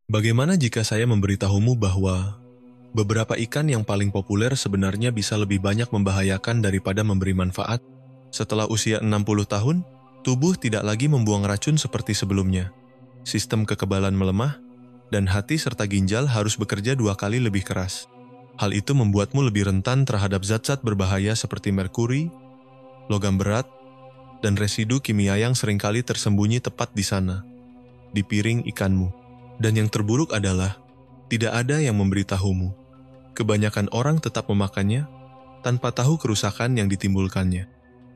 Bagaimana jika saya memberitahumu bahwa beberapa ikan yang paling populer sebenarnya bisa lebih banyak membahayakan daripada memberi manfaat? Setelah usia 60 tahun, tubuh tidak lagi membuang racun seperti sebelumnya. Sistem kekebalan melemah, dan hati serta ginjal harus bekerja 2 kali lebih keras. Hal itu membuatmu lebih rentan terhadap zat-zat berbahaya seperti merkuri, logam berat, dan residu kimia yang seringkali tersembunyi tepat di sana, di piring ikanmu. Dan yang terburuk adalah, tidak ada yang memberitahumu. Kebanyakan orang tetap memakannya, tanpa tahu kerusakan yang ditimbulkannya.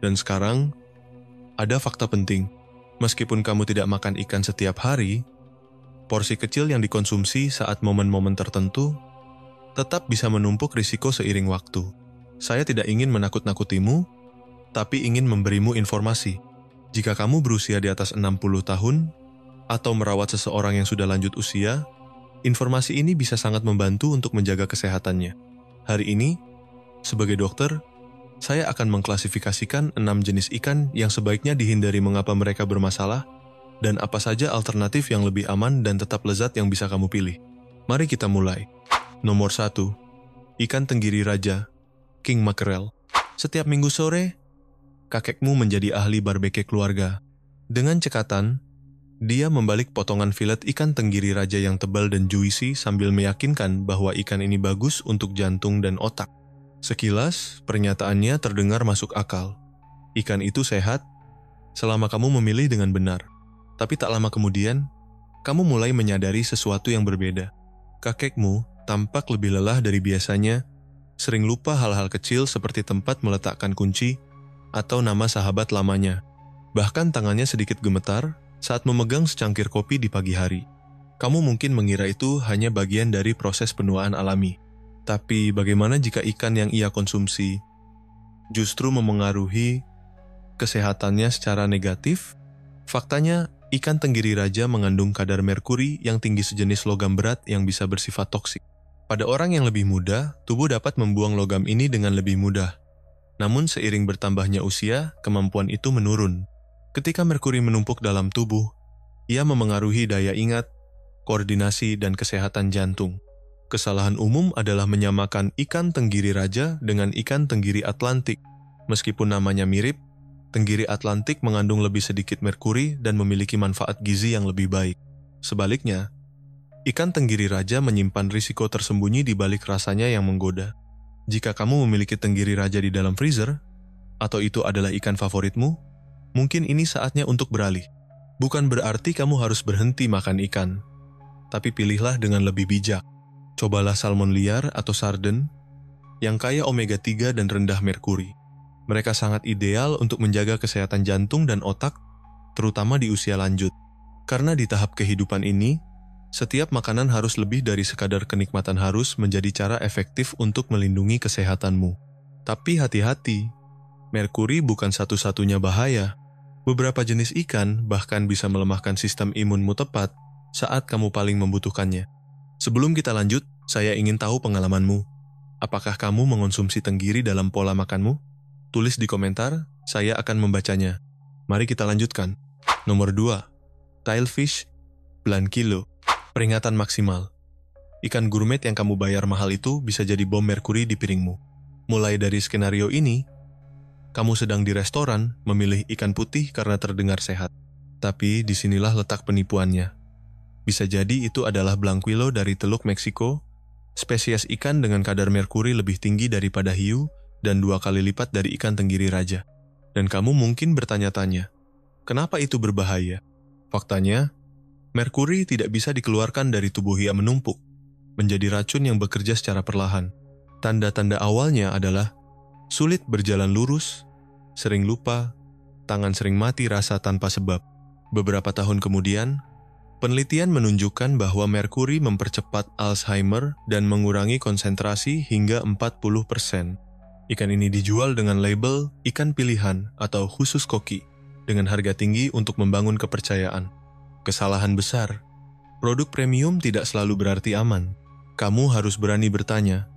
Dan sekarang, ada fakta penting. Meskipun kamu tidak makan ikan setiap hari, porsi kecil yang dikonsumsi saat momen-momen tertentu tetap bisa menumpuk risiko seiring waktu. Saya tidak ingin menakut-nakutimu, tapi ingin memberimu informasi. Jika kamu berusia di atas 60 tahun, atau merawat seseorang yang sudah lanjut usia, informasi ini bisa sangat membantu untuk menjaga kesehatannya. Hari ini, sebagai dokter, saya akan mengklasifikasikan 6 jenis ikan yang sebaiknya dihindari mengapa mereka bermasalah, dan apa saja alternatif yang lebih aman dan tetap lezat yang bisa kamu pilih. Mari kita mulai. Nomor 1. Ikan tenggiri raja, King Mackerel. Setiap minggu sore, kakekmu menjadi ahli barbecue keluarga. Dengan cekatan, dia membalik potongan filet ikan tenggiri raja yang tebal dan juicy sambil meyakinkan bahwa ikan ini bagus untuk jantung dan otak. Sekilas, pernyataannya terdengar masuk akal. Ikan itu sehat selama kamu memilih dengan benar. Tapi tak lama kemudian, kamu mulai menyadari sesuatu yang berbeda. Kakekmu tampak lebih lelah dari biasanya, sering lupa hal-hal kecil seperti tempat meletakkan kunci atau nama sahabat lamanya. Bahkan tangannya sedikit gemetar saat memegang secangkir kopi di pagi hari. Kamu mungkin mengira itu hanya bagian dari proses penuaan alami. Tapi bagaimana jika ikan yang ia konsumsi justru memengaruhi kesehatannya secara negatif? Faktanya, ikan tenggiri raja mengandung kadar merkuri yang tinggi sejenis logam berat yang bisa bersifat toksik. Pada orang yang lebih muda, tubuh dapat membuang logam ini dengan lebih mudah. Namun seiring bertambahnya usia, kemampuan itu menurun. Ketika merkuri menumpuk dalam tubuh, ia memengaruhi daya ingat, koordinasi, dan kesehatan jantung. Kesalahan umum adalah menyamakan ikan tenggiri raja dengan ikan tenggiri Atlantik. Meskipun namanya mirip, tenggiri Atlantik mengandung lebih sedikit merkuri dan memiliki manfaat gizi yang lebih baik. Sebaliknya, ikan tenggiri raja menyimpan risiko tersembunyi di balik rasanya yang menggoda. Jika kamu memiliki tenggiri raja di dalam freezer, atau itu adalah ikan favoritmu, mungkin ini saatnya untuk beralih. Bukan berarti kamu harus berhenti makan ikan, tapi pilihlah dengan lebih bijak. Cobalah salmon liar atau sarden yang kaya omega 3 dan rendah merkuri. Mereka sangat ideal untuk menjaga kesehatan jantung dan otak, terutama di usia lanjut. Karena di tahap kehidupan ini, setiap makanan harus lebih dari sekadar kenikmatan, harus menjadi cara efektif untuk melindungi kesehatanmu. Tapi hati-hati, merkuri bukan satu-satunya bahaya. Beberapa jenis ikan bahkan bisa melemahkan sistem imunmu tepat saat kamu paling membutuhkannya. Sebelum kita lanjut, saya ingin tahu pengalamanmu. Apakah kamu mengonsumsi tenggiri dalam pola makanmu? Tulis di komentar, saya akan membacanya. Mari kita lanjutkan. Nomor 2. Tilefish, Blanquilo. Peringatan maksimal. Ikan gourmet yang kamu bayar mahal itu bisa jadi bom merkuri di piringmu. Mulai dari skenario ini, kamu sedang di restoran memilih ikan putih karena terdengar sehat. Tapi disinilah letak penipuannya. Bisa jadi itu adalah Blanquilo dari Teluk Meksiko, spesies ikan dengan kadar merkuri lebih tinggi daripada hiu dan 2 kali lipat dari ikan tenggiri raja. Dan kamu mungkin bertanya-tanya, kenapa itu berbahaya? Faktanya, merkuri tidak bisa dikeluarkan dari tubuh yang menumpuk, menjadi racun yang bekerja secara perlahan. Tanda-tanda awalnya adalah sulit berjalan lurus, sering lupa, tangan sering mati rasa tanpa sebab. Beberapa tahun kemudian, penelitian menunjukkan bahwa merkuri mempercepat Alzheimer dan mengurangi konsentrasi hingga 40%. Ikan ini dijual dengan label ikan pilihan atau khusus koki, dengan harga tinggi untuk membangun kepercayaan. Kesalahan besar. Produk premium tidak selalu berarti aman. Kamu harus berani bertanya,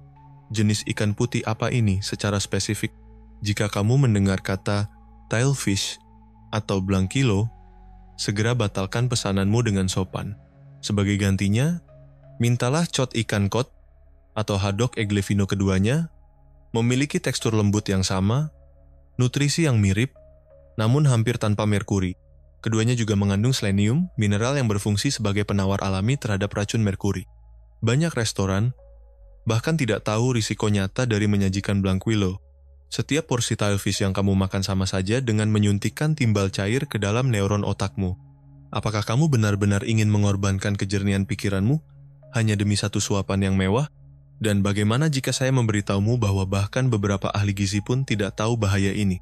jenis ikan putih apa ini secara spesifik? Jika kamu mendengar kata tilefish atau Blanquilo, segera batalkan pesananmu dengan sopan. Sebagai gantinya, mintalah cod ikan cod atau haddock eglefino keduanya memiliki tekstur lembut yang sama, nutrisi yang mirip, namun hampir tanpa merkuri. Keduanya juga mengandung selenium, mineral yang berfungsi sebagai penawar alami terhadap racun merkuri. Banyak restoran bahkan tidak tahu risiko nyata dari menyajikan blanquillo. Setiap porsi tilefish yang kamu makan sama saja dengan menyuntikkan timbal cair ke dalam neuron otakmu. Apakah kamu benar-benar ingin mengorbankan kejernihan pikiranmu hanya demi satu suapan yang mewah? Dan bagaimana jika saya memberitahumu bahwa bahkan beberapa ahli gizi pun tidak tahu bahaya ini?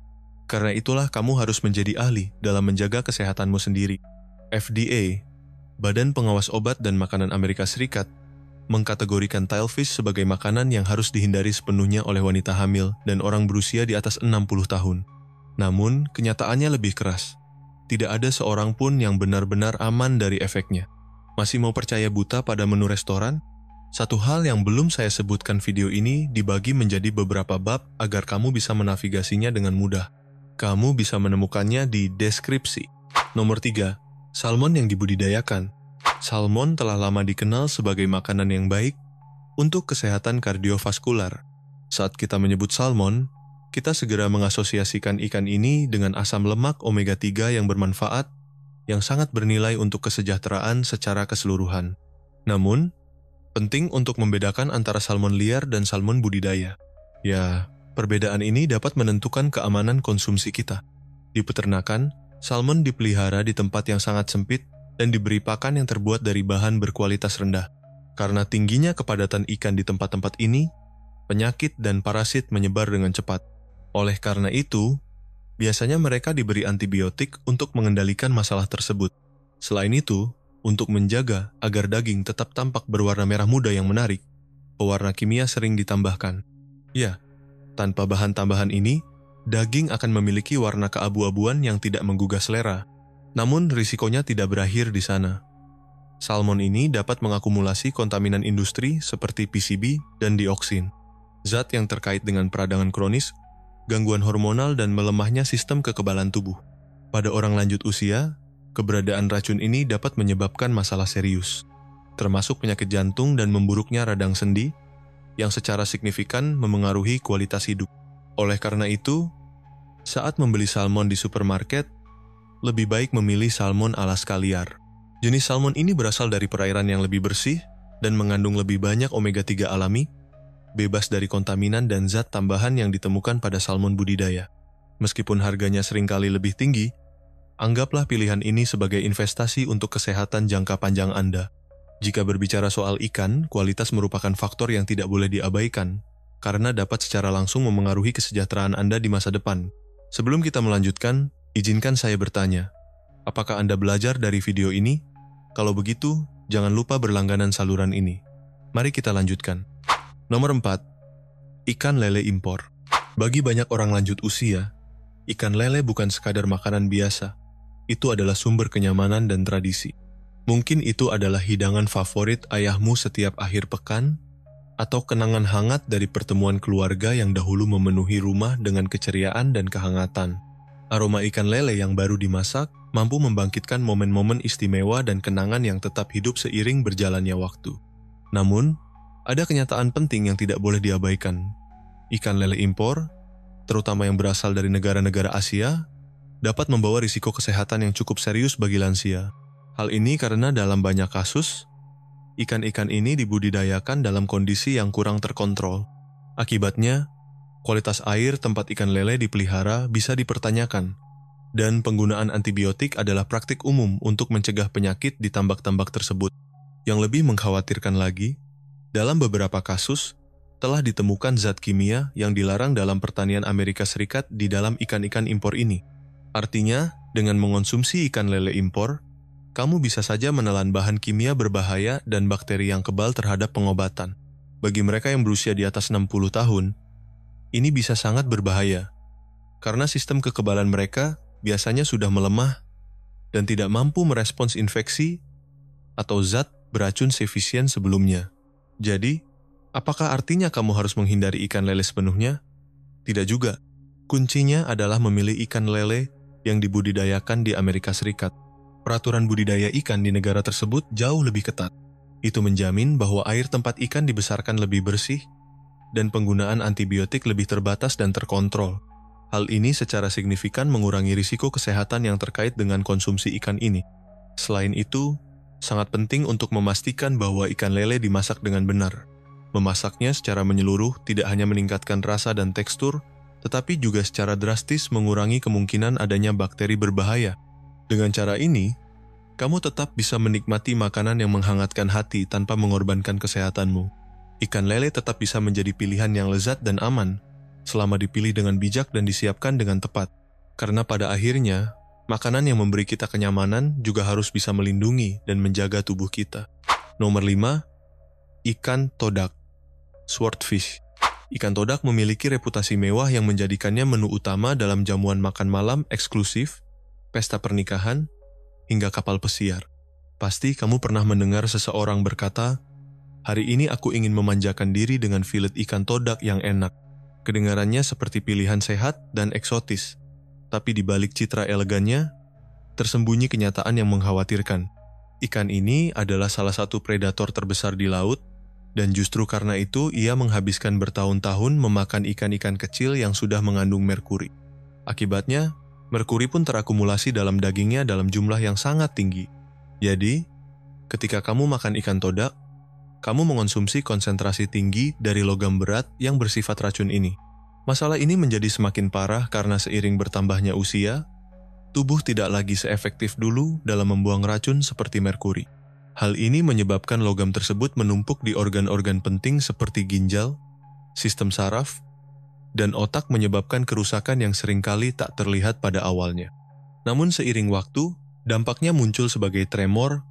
Karena itulah kamu harus menjadi ahli dalam menjaga kesehatanmu sendiri. FDA, Badan Pengawas Obat dan Makanan Amerika Serikat, mengkategorikan tilefish sebagai makanan yang harus dihindari sepenuhnya oleh wanita hamil dan orang berusia di atas 60 tahun. Namun, kenyataannya lebih keras. Tidak ada seorang pun yang benar-benar aman dari efeknya. Masih mau percaya buta pada menu restoran? Satu hal yang belum saya sebutkan video ini dibagi menjadi beberapa bab agar kamu bisa menavigasinya dengan mudah. Kamu bisa menemukannya di deskripsi. Nomor 3. Salmon yang dibudidayakan. Salmon telah lama dikenal sebagai makanan yang baik untuk kesehatan kardiovaskular. Saat kita menyebut salmon, kita segera mengasosiasikan ikan ini dengan asam lemak omega 3 yang bermanfaat, yang sangat bernilai untuk kesejahteraan secara keseluruhan. Namun, penting untuk membedakan antara salmon liar dan salmon budidaya. Ya, perbedaan ini dapat menentukan keamanan konsumsi kita. Di peternakan, salmon dipelihara di tempat yang sangat sempit dan diberi pakan yang terbuat dari bahan berkualitas rendah. Karena tingginya kepadatan ikan di tempat-tempat ini, penyakit dan parasit menyebar dengan cepat. Oleh karena itu, biasanya mereka diberi antibiotik untuk mengendalikan masalah tersebut. Selain itu, untuk menjaga agar daging tetap tampak berwarna merah muda yang menarik, pewarna kimia sering ditambahkan. Ya, tanpa bahan tambahan ini, daging akan memiliki warna keabu-abuan yang tidak menggugah selera. Namun, risikonya tidak berakhir di sana. Salmon ini dapat mengakumulasi kontaminan industri seperti PCB dan dioksin, zat yang terkait dengan peradangan kronis, gangguan hormonal, dan melemahnya sistem kekebalan tubuh. Pada orang lanjut usia, keberadaan racun ini dapat menyebabkan masalah serius, termasuk penyakit jantung dan memburuknya radang sendi, yang secara signifikan memengaruhi kualitas hidup. Oleh karena itu, saat membeli salmon di supermarket, lebih baik memilih salmon Alaska liar. Jenis salmon ini berasal dari perairan yang lebih bersih dan mengandung lebih banyak omega 3 alami, bebas dari kontaminan dan zat tambahan yang ditemukan pada salmon budidaya. Meskipun harganya seringkali lebih tinggi, anggaplah pilihan ini sebagai investasi untuk kesehatan jangka panjang Anda. Jika berbicara soal ikan, kualitas merupakan faktor yang tidak boleh diabaikan, karena dapat secara langsung memengaruhi kesejahteraan Anda di masa depan. Sebelum kita melanjutkan, izinkan saya bertanya, apakah Anda belajar dari video ini? Kalau begitu, jangan lupa berlangganan saluran ini. Mari kita lanjutkan. Nomor 4. Ikan lele impor. Bagi banyak orang lanjut usia, ikan lele bukan sekadar makanan biasa. Itu adalah sumber kenyamanan dan tradisi. Mungkin itu adalah hidangan favorit ayahmu setiap akhir pekan, atau kenangan hangat dari pertemuan keluarga yang dahulu memenuhi rumah dengan keceriaan dan kehangatan. Aroma ikan lele yang baru dimasak mampu membangkitkan momen-momen istimewa dan kenangan yang tetap hidup seiring berjalannya waktu. Namun, ada kenyataan penting yang tidak boleh diabaikan. Ikan lele impor, terutama yang berasal dari negara-negara Asia, dapat membawa risiko kesehatan yang cukup serius bagi lansia. Hal ini karena dalam banyak kasus, ikan-ikan ini dibudidayakan dalam kondisi yang kurang terkontrol. Akibatnya, kualitas air tempat ikan lele dipelihara bisa dipertanyakan, dan penggunaan antibiotik adalah praktik umum untuk mencegah penyakit di tambak-tambak tersebut. Yang lebih mengkhawatirkan lagi, dalam beberapa kasus, telah ditemukan zat kimia yang dilarang dalam pertanian Amerika Serikat di dalam ikan-ikan impor ini. Artinya, dengan mengonsumsi ikan lele impor, kamu bisa saja menelan bahan kimia berbahaya dan bakteri yang kebal terhadap pengobatan. Bagi mereka yang berusia di atas 60 tahun, ini bisa sangat berbahaya, karena sistem kekebalan mereka biasanya sudah melemah dan tidak mampu merespons infeksi atau zat beracun sefisien sebelumnya. Jadi, apakah artinya kamu harus menghindari ikan lele sepenuhnya? Tidak juga. Kuncinya adalah memilih ikan lele yang dibudidayakan di Amerika Serikat. peraturan budidaya ikan di negara tersebut jauh lebih ketat. Itu menjamin bahwa air tempat ikan dibesarkan lebih bersih dan penggunaan antibiotik lebih terbatas dan terkontrol. Hal ini secara signifikan mengurangi risiko kesehatan yang terkait dengan konsumsi ikan ini. Selain itu, sangat penting untuk memastikan bahwa ikan lele dimasak dengan benar. Memasaknya secara menyeluruh tidak hanya meningkatkan rasa dan tekstur, tetapi juga secara drastis mengurangi kemungkinan adanya bakteri berbahaya. Dengan cara ini, kamu tetap bisa menikmati makanan yang menghangatkan hati tanpa mengorbankan kesehatanmu. Ikan lele tetap bisa menjadi pilihan yang lezat dan aman, selama dipilih dengan bijak dan disiapkan dengan tepat. Karena pada akhirnya, makanan yang memberi kita kenyamanan juga harus bisa melindungi dan menjaga tubuh kita. Nomor 5. Ikan todak. Swordfish. Ikan todak memiliki reputasi mewah yang menjadikannya menu utama dalam jamuan makan malam eksklusif, pesta pernikahan, hingga kapal pesiar. Pasti kamu pernah mendengar seseorang berkata, "Hari ini aku ingin memanjakan diri dengan filet ikan todak yang enak." Kedengarannya seperti pilihan sehat dan eksotis, tapi di balik citra elegannya, tersembunyi kenyataan yang mengkhawatirkan. Ikan ini adalah salah satu predator terbesar di laut, dan justru karena itu ia menghabiskan bertahun-tahun memakan ikan-ikan kecil yang sudah mengandung merkuri. Akibatnya, merkuri pun terakumulasi dalam dagingnya dalam jumlah yang sangat tinggi. Jadi, ketika kamu makan ikan todak, kamu mengonsumsi konsentrasi tinggi dari logam berat yang bersifat racun ini. Masalah ini menjadi semakin parah karena seiring bertambahnya usia, tubuh tidak lagi seefektif dulu dalam membuang racun seperti merkuri. Hal ini menyebabkan logam tersebut menumpuk di organ-organ penting seperti ginjal, sistem saraf, dan otak, menyebabkan kerusakan yang seringkali tak terlihat pada awalnya. Namun seiring waktu, dampaknya muncul sebagai tremor,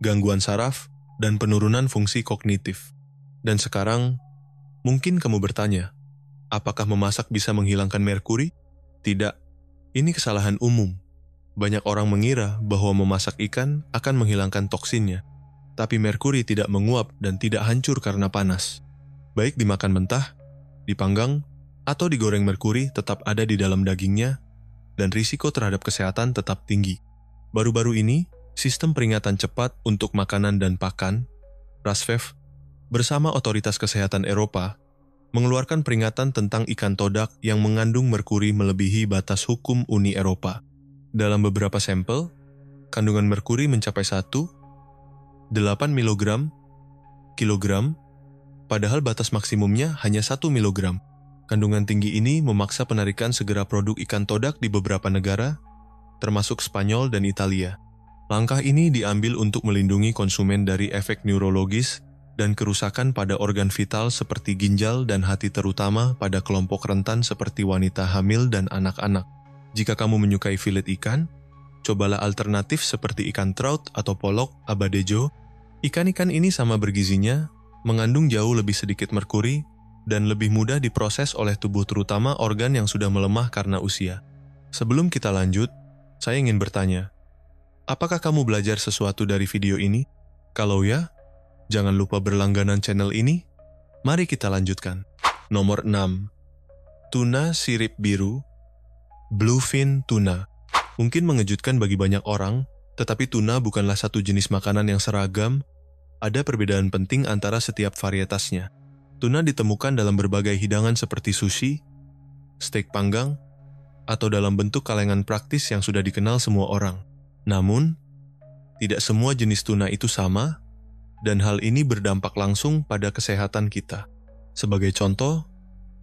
gangguan saraf, dan penurunan fungsi kognitif. Dan sekarang, mungkin kamu bertanya, apakah memasak bisa menghilangkan merkuri? Tidak, ini kesalahan umum. Banyak orang mengira bahwa memasak ikan akan menghilangkan toksinnya, tapi merkuri tidak menguap dan tidak hancur karena panas. Baik dimakan mentah, dipanggang, atau digoreng, merkuri tetap ada di dalam dagingnya, dan risiko terhadap kesehatan tetap tinggi. Baru-baru ini, Sistem Peringatan Cepat untuk Makanan dan Pakan, RASFEF, bersama Otoritas Kesehatan Eropa, mengeluarkan peringatan tentang ikan todak yang mengandung merkuri melebihi batas hukum Uni Eropa. Dalam beberapa sampel, kandungan merkuri mencapai 1,8 mg/kg, padahal batas maksimumnya hanya 1 mg. Kandungan tinggi ini memaksa penarikan segera produk ikan todak di beberapa negara, termasuk Spanyol dan Italia. Langkah ini diambil untuk melindungi konsumen dari efek neurologis dan kerusakan pada organ vital seperti ginjal dan hati, terutama pada kelompok rentan seperti wanita hamil dan anak-anak. Jika kamu menyukai filet ikan, cobalah alternatif seperti ikan trout atau polok abadejo. Ikan-ikan ini sama bergizinya, mengandung jauh lebih sedikit merkuri, dan lebih mudah diproses oleh tubuh, terutama organ yang sudah melemah karena usia. Sebelum kita lanjut, saya ingin bertanya, apakah kamu belajar sesuatu dari video ini? Kalau ya, jangan lupa berlangganan channel ini. Mari kita lanjutkan. Nomor 6. Tuna sirip biru, bluefin tuna. Mungkin mengejutkan bagi banyak orang, tetapi tuna bukanlah satu jenis makanan yang seragam. Ada perbedaan penting antara setiap varietasnya. Tuna ditemukan dalam berbagai hidangan seperti sushi, steak panggang, atau dalam bentuk kalengan praktis yang sudah dikenal semua orang. Namun, tidak semua jenis tuna itu sama, dan hal ini berdampak langsung pada kesehatan kita. Sebagai contoh,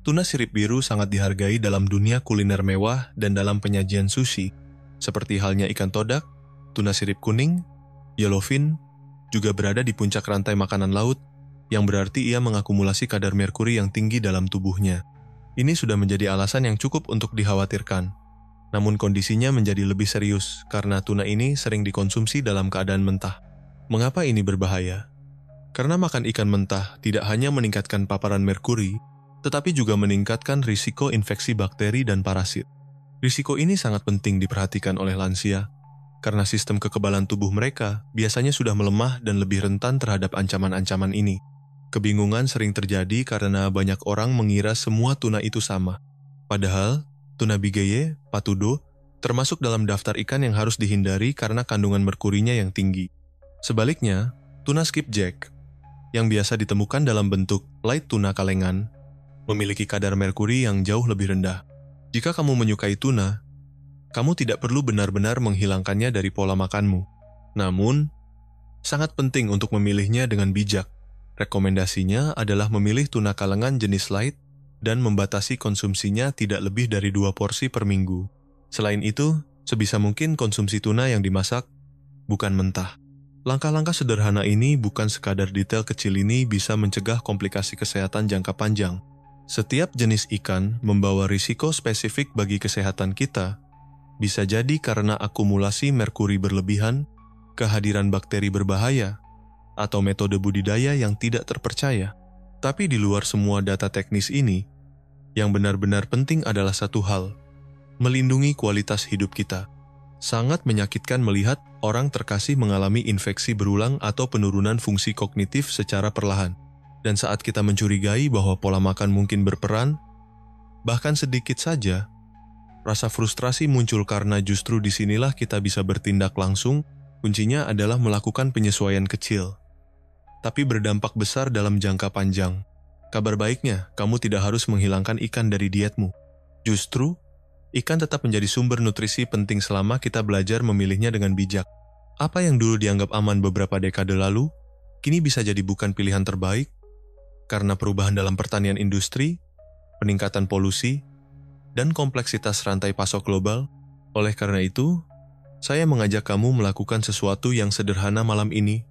tuna sirip biru sangat dihargai dalam dunia kuliner mewah dan dalam penyajian sushi, seperti halnya ikan todak. Tuna sirip kuning, yellowfin, juga berada di puncak rantai makanan laut, yang berarti ia mengakumulasi kadar merkuri yang tinggi dalam tubuhnya. Ini sudah menjadi alasan yang cukup untuk dikhawatirkan. Namun kondisinya menjadi lebih serius karena tuna ini sering dikonsumsi dalam keadaan mentah. Mengapa ini berbahaya? Karena makan ikan mentah tidak hanya meningkatkan paparan merkuri, tetapi juga meningkatkan risiko infeksi bakteri dan parasit. Risiko ini sangat penting diperhatikan oleh lansia, karena sistem kekebalan tubuh mereka biasanya sudah melemah dan lebih rentan terhadap ancaman-ancaman ini. Kebingungan sering terjadi karena banyak orang mengira semua tuna itu sama. Padahal, tuna bigeye, patudo, termasuk dalam daftar ikan yang harus dihindari karena kandungan merkurinya yang tinggi. Sebaliknya, tuna skipjack, yang biasa ditemukan dalam bentuk light tuna kalengan, memiliki kadar merkuri yang jauh lebih rendah. Jika kamu menyukai tuna, kamu tidak perlu benar-benar menghilangkannya dari pola makanmu. Namun, sangat penting untuk memilihnya dengan bijak. Rekomendasinya adalah memilih tuna kalengan jenis light dan membatasi konsumsinya tidak lebih dari 2 porsi per minggu. Selain itu, sebisa mungkin konsumsi tuna yang dimasak, bukan mentah. Langkah-langkah sederhana ini bukan sekadar detail kecil ini bisa mencegah komplikasi kesehatan jangka panjang. Setiap jenis ikan membawa risiko spesifik bagi kesehatan kita, bisa jadi karena akumulasi merkuri berlebihan, kehadiran bakteri berbahaya, atau metode budidaya yang tidak terpercaya. Tapi di luar semua data teknis ini, yang benar-benar penting adalah satu hal, melindungi kualitas hidup kita. Sangat menyakitkan melihat orang terkasih mengalami infeksi berulang atau penurunan fungsi kognitif secara perlahan. Dan saat kita mencurigai bahwa pola makan mungkin berperan, bahkan sedikit saja, rasa frustrasi muncul karena justru disinilah kita bisa bertindak langsung. Kuncinya adalah melakukan penyesuaian kecil, tapi berdampak besar dalam jangka panjang. Kabar baiknya, kamu tidak harus menghilangkan ikan dari dietmu. Justru, ikan tetap menjadi sumber nutrisi penting selama kita belajar memilihnya dengan bijak. Apa yang dulu dianggap aman beberapa dekade lalu, kini bisa jadi bukan pilihan terbaik, karena perubahan dalam pertanian industri, peningkatan polusi, dan kompleksitas rantai pasok global. Oleh karena itu, saya mengajak kamu melakukan sesuatu yang sederhana malam ini.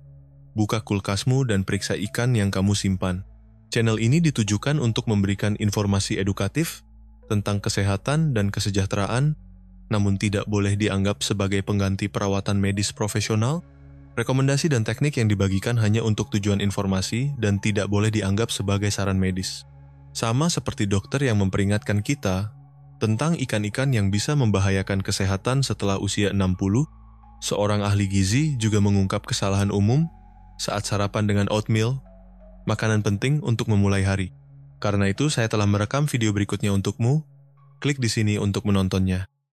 Buka kulkasmu dan periksa ikan yang kamu simpan. Channel ini ditujukan untuk memberikan informasi edukatif tentang kesehatan dan kesejahteraan, namun tidak boleh dianggap sebagai pengganti perawatan medis profesional. Rekomendasi dan teknik yang dibagikan hanya untuk tujuan informasi dan tidak boleh dianggap sebagai saran medis. Sama seperti dokter yang memperingatkan kita tentang ikan-ikan yang bisa membahayakan kesehatan setelah usia 60, seorang ahli gizi juga mengungkap kesalahan umum saat sarapan dengan oatmeal, makanan penting untuk memulai hari. Karena itu, saya telah merekam video berikutnya untukmu. Klik di sini untuk menontonnya.